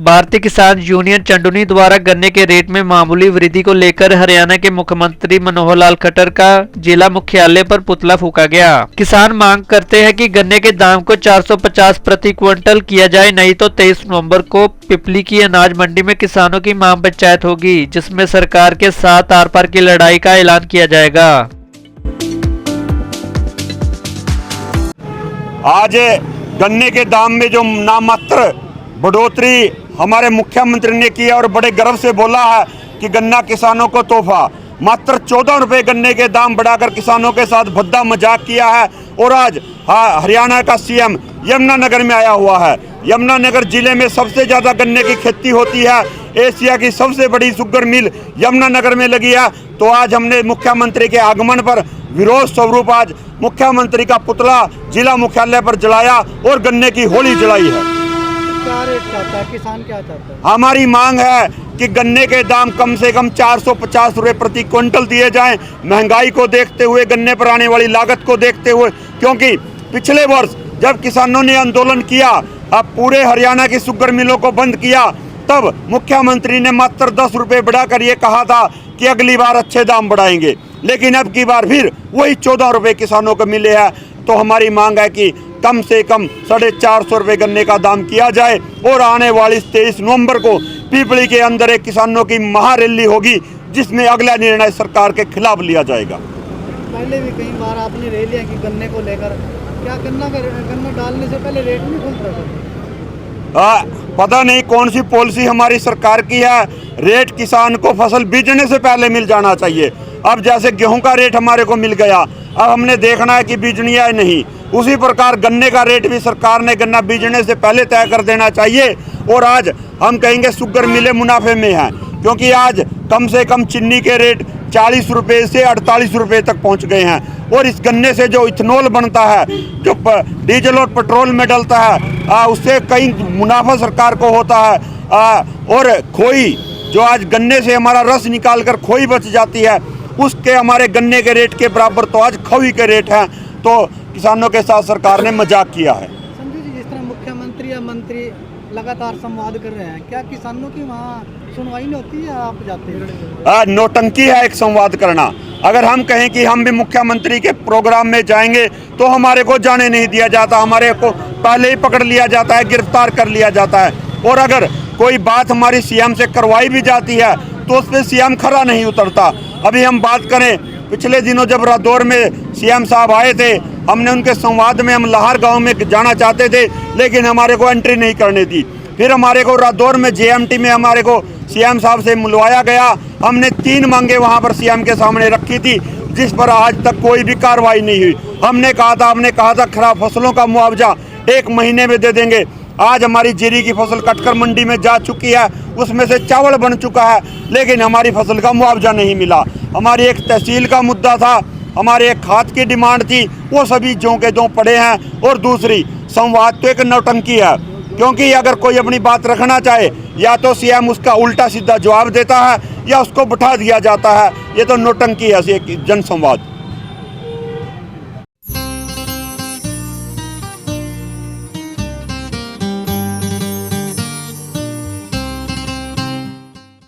भारतीय किसान यूनियन चंडूनी द्वारा गन्ने के रेट में मामूली वृद्धि को लेकर हरियाणा के मुख्यमंत्री मनोहर लाल खट्टर का जिला मुख्यालय पर पुतला फूंका गया। किसान मांग करते हैं कि गन्ने के दाम को 450 प्रति क्विंटल किया जाए, नहीं तो 23 नवंबर को पिपली की अनाज मंडी में किसानों की महाम पंचायत होगी, जिसमें सरकार के साथ आर पार की लड़ाई का ऐलान किया जाएगा। आज गन्ने के दाम में जो नामात्र बढ़ोतरी हमारे मुख्यमंत्री ने की और बड़े गर्व से बोला है कि गन्ना किसानों को तोहफा, मात्र 14 रुपए गन्ने के दाम बढ़ाकर किसानों के साथ भद्दा मजाक किया है। और आज हरियाणा का सीएम यमुनानगर में आया हुआ है। यमुनानगर जिले में सबसे ज़्यादा गन्ने की खेती होती है, एशिया की सबसे बड़ी शुगर मिल यमुनानगर में लगी है। तो आज हमने मुख्यमंत्री के आगमन पर विरोध स्वरूप आज मुख्यमंत्री का पुतला जिला मुख्यालय पर जलाया और गन्ने की होली जलाई है। क्या रेट चाहता है किसान, क्या चाहता है? हमारी मांग है कि गन्ने के दाम कम से कम 450 रुपये प्रति क्विंटल दिए जाएं, महंगाई को देखते हुए, गन्ने पर आने वाली लागत को देखते हुए। क्योंकि पिछले वर्ष जब किसानों ने आंदोलन किया, अब पूरे हरियाणा की शुगर मिलों को बंद किया, तब मुख्यमंत्री ने मात्र 10 रुपये बढ़ाकर ये कहा था कि अगली बार अच्छे दाम बढ़ाएंगे, लेकिन अब की बार फिर वही 14 रुपये किसानों को मिले हैं। तो हमारी मांग है कि कम से कम 450 रुपये गन्ने का दाम किया जाए और आने वाली 23 नवंबर को पिपली के अंदर एक किसानों की महारैली होगी, जिसमें अगला निर्णय सरकार के खिलाफ लिया जाएगा। पहले भी कई बार आपने रैलियां की गन्ने को लेकर, क्या गन्ना डालने से पहले रेट नहीं खुलता था? पता नहीं कौन सी पॉलिसी हमारी सरकार की है। रेट किसान को फसल बीजने से पहले मिल जाना चाहिए। अब जैसे गेहूं का रेट हमारे को मिल गया, अब हमने देखना है कि बीजनी है नहीं। उसी प्रकार गन्ने का रेट भी सरकार ने गन्ना बीजने से पहले तय कर देना चाहिए। और आज हम कहेंगे शुगर मिलें मुनाफे में हैं, क्योंकि आज कम से कम चीनी के रेट 40 रुपये से 48 रुपये तक पहुंच गए हैं। और इस गन्ने से जो इथेनॉल बनता है, जो डीजल और पेट्रोल में डलता है, उससे कई मुनाफा सरकार को होता है। और खोई, जो आज गन्ने से हमारा रस निकाल कर खोई बच जाती है, उसके हमारे गन्ने के रेट के बराबर तो आज खोई के रेट हैं। तो किसानों के साथ सरकार ने मजाक किया है। संजू जी, जिस तरह मुख्यमंत्री या मंत्री लगातार संवाद कर रहे हैं, क्या किसानों की वहाँ सुनवाई नहीं होती है? आप जाते हैं? नौटंकी है एक संवाद करना। अगर हम कहें कि हम भी मुख्यमंत्री के प्रोग्राम में जाएंगे तो हमारे को जाने नहीं दिया जाता, हमारे को पहले ही पकड़ लिया जाता है, गिरफ्तार कर लिया जाता है। और अगर कोई बात हमारी सीएम से करवाई भी जाती है तो उस पर सीएम खरा नहीं उतरता। अभी हम बात करें, पिछले दिनों जब रादौर में सीएम साहब आए थे, हमने उनके संवाद में, हम लाहौर गांव में जाना चाहते थे, लेकिन हमारे को एंट्री नहीं करने दी। फिर हमारे को रादौर में जेएमटी में हमारे को सीएम साहब से मिलवाया गया। हमने 3 मांगे वहां पर सीएम के सामने रखी थी, जिस पर आज तक कोई भी कार्रवाई नहीं हुई। हमने कहा था खराब फसलों का मुआवजा 1 महीने में दे देंगे। आज हमारी जीरी की फसल कटकर मंडी में जा चुकी है, उसमें से चावल बन चुका है, लेकिन हमारी फसल का मुआवजा नहीं मिला। हमारी एक तहसील का मुद्दा था, हमारे एक खाद की डिमांड थी, वो सभी जों के जों पड़े हैं। और दूसरी, संवाद तो एक नौटंकी है, क्योंकि अगर कोई अपनी बात रखना चाहे, या तो सीएम उसका उल्टा सीधा जवाब देता है या उसको बिठा दिया जाता है। ये तो नौटंकी है, जनसंवाद।